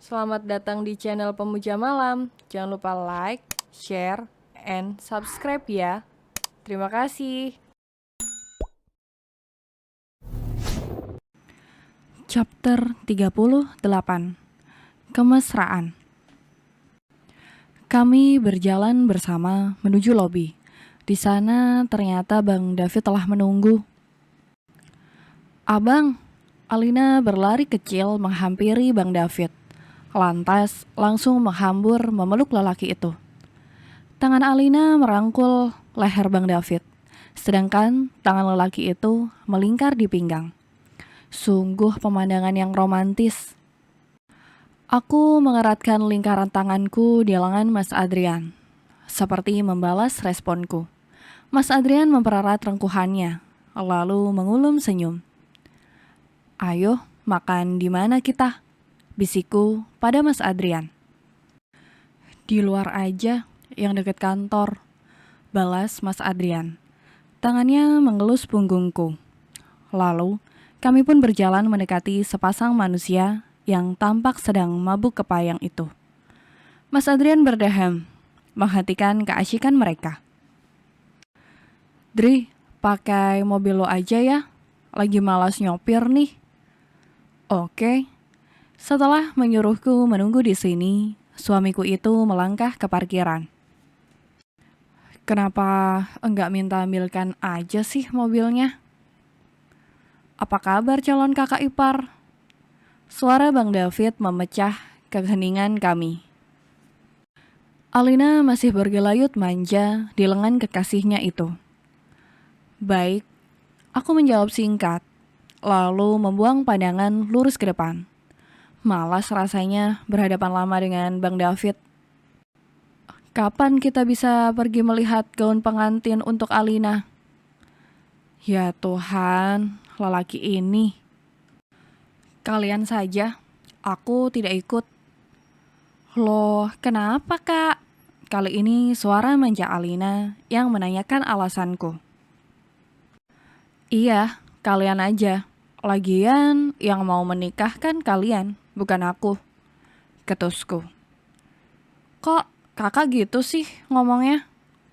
Selamat datang di channel Pemuja Malam. Jangan lupa like, share, and subscribe ya. Terima kasih. Chapter 38. Kemesraan. Kami berjalan bersama menuju lobi. Di sana ternyata Bang David telah menunggu. "Abang," Alina berlari kecil menghampiri Bang David. Lantas langsung menghambur memeluk lelaki itu. Tangan Alina merangkul leher Bang David, sedangkan tangan lelaki itu melingkar di pinggang. Sungguh pemandangan yang romantis. Aku mengeratkan lingkaran tanganku di lengan Mas Adrian, seperti membalas responku. Mas Adrian mempererat rengkuhannya, lalu mengulum senyum. "Ayo, makan di mana kita?" bisikku pada Mas Adrian. "Di luar aja, yang dekat kantor," balas Mas Adrian. Tangannya mengelus punggungku. Lalu, kami pun berjalan mendekati sepasang manusia yang tampak sedang mabuk kepayang itu. Mas Adrian berdeham, menghentikan keasyikan mereka. "Dri, pakai mobil lo aja ya, lagi malas nyopir nih." "Oke." Setelah menyuruhku menunggu di sini, suamiku itu melangkah ke parkiran. "Kenapa enggak minta ambilkan aja sih mobilnya?" "Apa kabar calon kakak ipar?" Suara Bang David memecah keheningan kami. Alina masih bergelayut manja di lengan kekasihnya itu. "Baik," aku menjawab singkat, lalu membuang pandangan lurus ke depan. Malas rasanya berhadapan lama dengan Bang David. "Kapan kita bisa pergi melihat gaun pengantin untuk Alina?" Ya Tuhan, lelaki ini. "Kalian saja, aku tidak ikut." "Loh, kenapa kak?" Kali ini suara manja Alina yang menanyakan alasanku. "Iya, kalian aja. Lagian yang mau menikah kan kalian, bukan aku," ketusku. "Kok kakak gitu sih ngomongnya?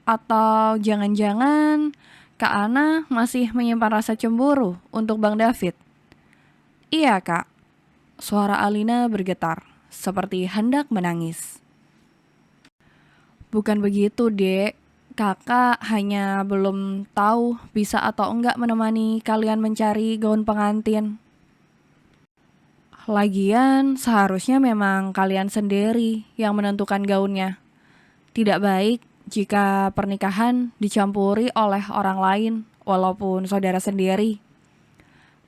Atau jangan-jangan Kak Ana masih menyimpan rasa cemburu untuk Bang David?" "Iya kak." Suara Alina bergetar, seperti hendak menangis. "Bukan begitu, Dek. Kakak hanya belum tahu bisa atau enggak menemani kalian mencari gaun pengantin. Lagian seharusnya memang kalian sendiri yang menentukan gaunnya. Tidak baik jika pernikahan dicampuri oleh orang lain, walaupun saudara sendiri."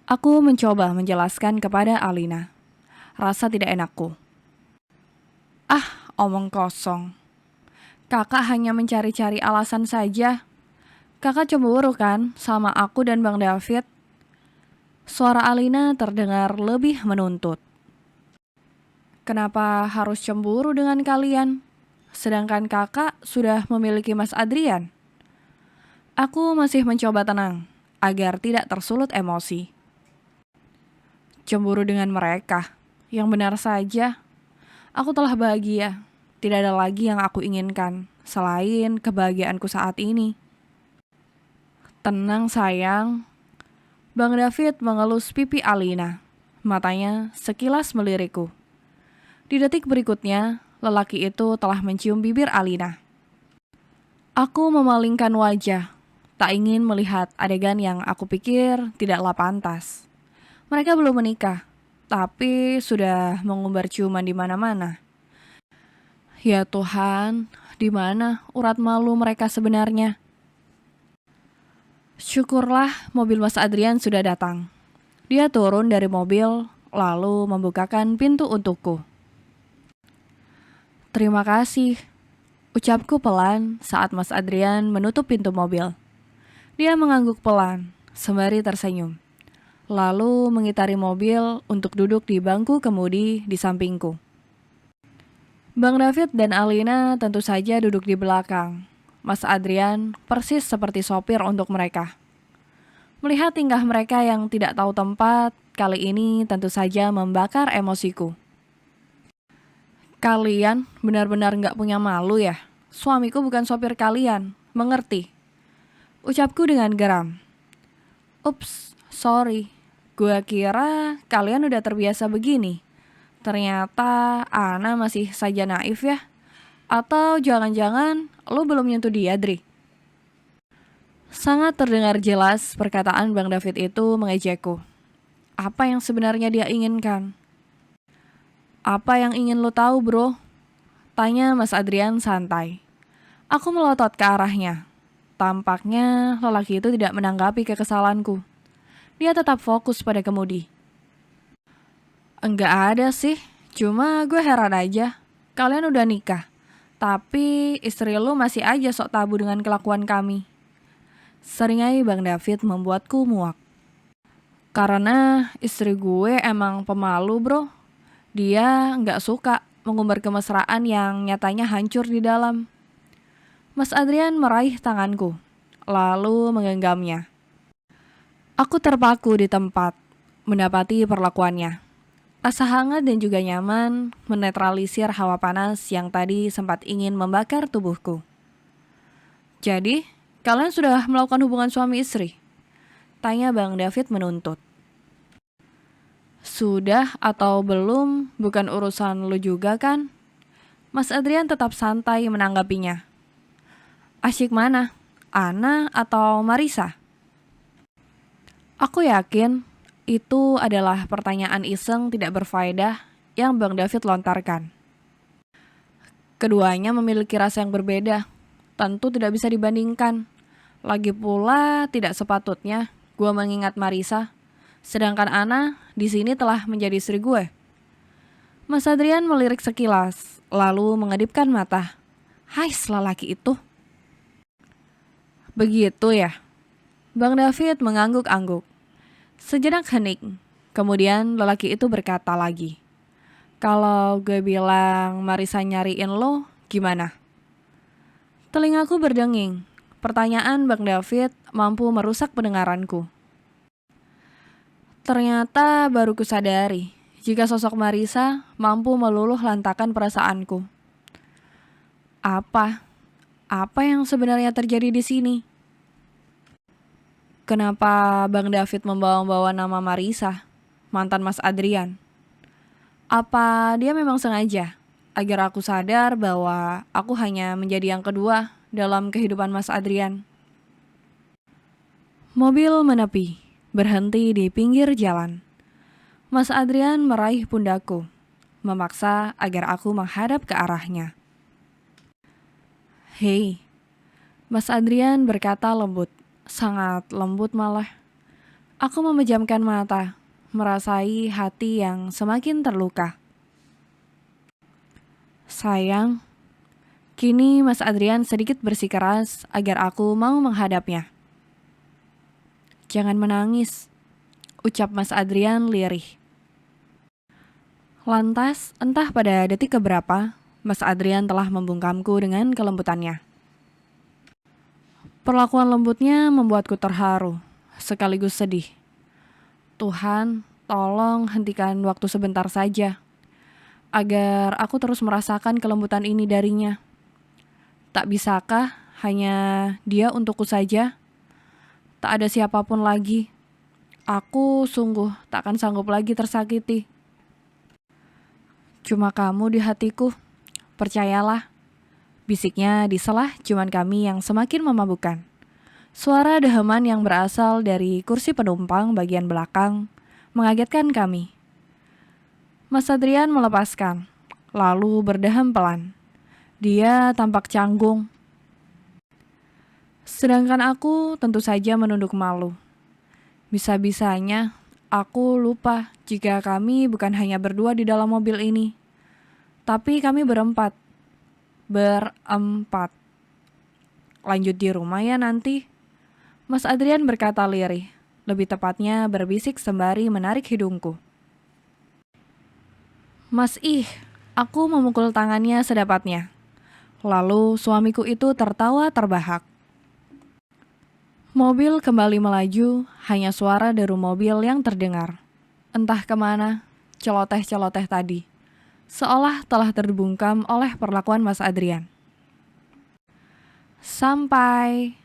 Aku mencoba menjelaskan kepada Alina rasa tidak enakku. "Ah, omong kosong. Kakak hanya mencari-cari alasan saja. Kakak cemburu kan sama aku dan Bang David?" Suara Alina terdengar lebih menuntut. "Kenapa harus cemburu dengan kalian? Sedangkan kakak sudah memiliki Mas Adrian." Aku masih mencoba tenang, agar tidak tersulut emosi. "Cemburu dengan mereka? Yang benar saja. Aku telah bahagia. Tidak ada lagi yang aku inginkan selain kebahagiaanku saat ini." "Tenang sayang." Bang David mengelus pipi Alina. Matanya sekilas melirikku. Di detik berikutnya, lelaki itu telah mencium bibir Alina. Aku memalingkan wajah, tak ingin melihat adegan yang aku pikir tidaklah pantas. Mereka belum menikah, tapi sudah mengumbar ciuman di mana-mana. Ya Tuhan, di mana urat malu mereka sebenarnya? Syukurlah mobil Mas Adrian sudah datang. Dia turun dari mobil, lalu membukakan pintu untukku. "Terima kasih," ucapku pelan saat Mas Adrian menutup pintu mobil. Dia mengangguk pelan, sembari tersenyum. Lalu mengitari mobil untuk duduk di bangku kemudi di sampingku. Bang David dan Alina tentu saja duduk di belakang. Mas Adrian persis seperti sopir untuk mereka. Melihat tingkah mereka yang tidak tahu tempat, kali ini tentu saja membakar emosiku. Kalian benar-benar nggak punya malu ya? Suamiku bukan sopir kalian, mengerti? Ucapku dengan geram. Ups, sorry. Gua kira kalian udah terbiasa begini. Ternyata Ana masih saja naif ya? Atau jangan-jangan lo belum nyentuh dia, Dri? Sangat terdengar jelas perkataan Bang David itu mengejekku. Apa yang sebenarnya dia inginkan? Apa yang ingin lo tahu, bro? Tanya Mas Adrian santai. Aku melotot ke arahnya. Tampaknya lelaki itu tidak menanggapi kekesalanku. Dia tetap fokus pada kemudi. Enggak ada sih, cuma gue heran aja. Kalian udah nikah, tapi istri lu masih aja sok tabu dengan kelakuan kami. Seringai Bang David membuatku muak. Karena istri gue emang pemalu, bro. Dia nggak suka mengumbar kemesraan yang nyatanya hancur di dalam. Mas Adrian meraih tanganku, lalu menggenggamnya. Aku terpaku di tempat, mendapati perlakuannya. Rasa hangat dan juga nyaman menetralisir hawa panas yang tadi sempat ingin membakar tubuhku. Jadi, kalian sudah melakukan hubungan suami istri? Tanya Bang David menuntut. Sudah atau belum bukan urusan lu juga kan? Mas Adrian tetap santai menanggapinya. Asyik mana? Ana atau Marisa? Aku yakin itu adalah pertanyaan iseng tidak berfaedah yang Bang David lontarkan. Keduanya memiliki rasa yang berbeda, tentu tidak bisa dibandingkan. Lagi pula tidak sepatutnya gue mengingat Marisa, sedangkan Ana di sini telah menjadi istri gue. Mas Adrian melirik sekilas, lalu mengedipkan mata. Hai lelaki itu. Begitu ya? Bang David mengangguk-angguk. Sejenak hening, kemudian lelaki itu berkata lagi. Kalau gue bilang Marisa nyariin lo, gimana? Telingaku berdenging. Pertanyaan Bang David mampu merusak pendengaranku. Ternyata baru kusadari jika sosok Marisa mampu meluluh lantakan perasaanku. Apa yang sebenarnya terjadi di sini? Kenapa Bang David membawa-bawa nama Marisa, mantan Mas Adrian? Apa dia memang sengaja agar aku sadar bahwa aku hanya menjadi yang kedua dalam kehidupan Mas Adrian? Mobil menepi, berhenti di pinggir jalan. Mas Adrian meraih pundakku, memaksa agar aku menghadap ke arahnya. Hei, Mas Adrian berkata lembut, sangat lembut malah. Aku memejamkan mata, merasai hati yang semakin terluka. Sayang, kini Mas Adrian sedikit bersikeras agar aku mau menghadapnya. Jangan menangis, ucap Mas Adrian lirih. Lantas, entah pada detik keberapa, Mas Adrian telah membungkamku dengan kelembutannya. Perlakuan lembutnya membuatku terharu, sekaligus sedih. Tuhan, tolong hentikan waktu sebentar saja, agar aku terus merasakan kelembutan ini darinya. Tak bisakah hanya dia untukku saja? Tak ada siapapun lagi. Aku sungguh tak akan sanggup lagi tersakiti. Cuma kamu di hatiku, percayalah. Bisiknya di selah cuman kami yang semakin memabukkan. Suara deheman yang berasal dari kursi penumpang bagian belakang mengagetkan kami. Mas Adrian melepaskan, lalu berdehem pelan. Dia tampak canggung. Sedangkan aku tentu saja menunduk malu. Bisa-bisanya aku lupa jika kami bukan hanya berdua di dalam mobil ini, tapi kami berempat. Lanjut di rumah ya nanti. Mas Adrian berkata lirih, lebih tepatnya berbisik sembari menarik hidungku. Mas aku memukul tangannya sedapatnya. Lalu suamiku itu tertawa terbahak. Mobil kembali melaju, hanya suara deru mobil yang terdengar. Entah kemana, celoteh-celoteh tadi. seolah telah terbungkam oleh perlakuan Mas Adrian. Sampai,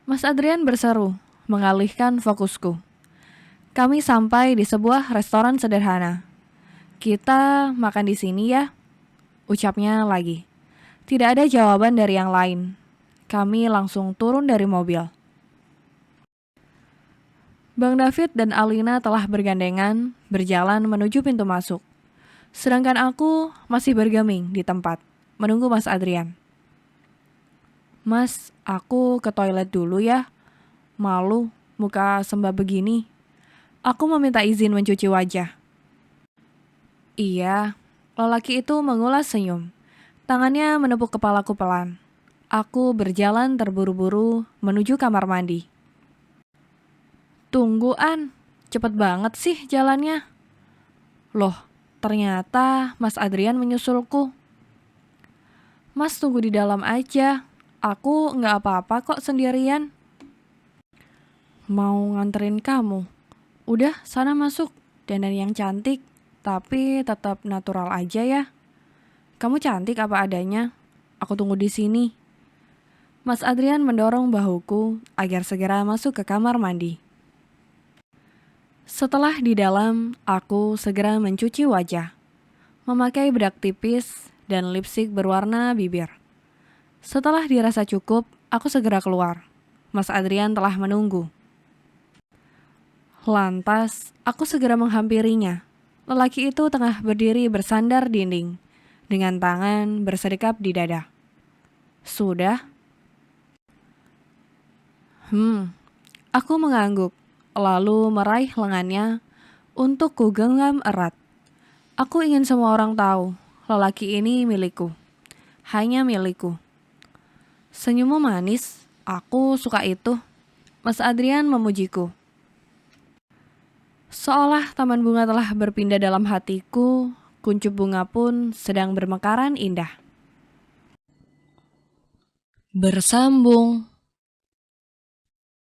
Mas Adrian berseru, mengalihkan fokusku. Kami sampai di sebuah restoran sederhana. Kita makan di sini ya, ucapnya lagi. Tidak ada jawaban dari yang lain. Kami langsung turun dari mobil. Bang David dan Alina telah bergandengan berjalan menuju pintu masuk. Sedangkan aku masih bergeming di tempat, menunggu Mas Adrian. Mas, aku ke toilet dulu ya. Malu, muka sembab begini. Aku meminta izin mencuci wajah. Iya, lelaki itu mengulas senyum. Tangannya menepuk kepalaku pelan. Aku berjalan terburu-buru menuju kamar mandi. Tunggu An, cepet banget sih jalannya. Loh, ternyata Mas Adrian menyusulku. Mas tunggu di dalam aja, aku nggak apa-apa kok sendirian. Mau nganterin kamu. Udah, sana masuk, dandan yang cantik, tapi tetap natural aja ya. Kamu cantik apa adanya, aku tunggu di sini. Mas Adrian mendorong bahuku agar segera masuk ke kamar mandi. Setelah di dalam, aku segera mencuci wajah, memakai bedak tipis dan lipstik berwarna bibir. Setelah dirasa cukup, aku segera keluar. Mas Adrian telah menunggu. Lantas, aku segera menghampirinya. Lelaki itu tengah berdiri bersandar dinding, dengan tangan bersedekap di dada. Sudah? Aku mengangguk. Lalu meraih lengannya untuk kugenggam erat. Aku ingin semua orang tahu, lelaki ini milikku. Hanya milikku. Senyummu manis, aku suka itu. Mas Adrian memujiku. Seolah taman bunga telah berpindah dalam hatiku, kuncup bunga pun sedang bermekaran indah. Bersambung.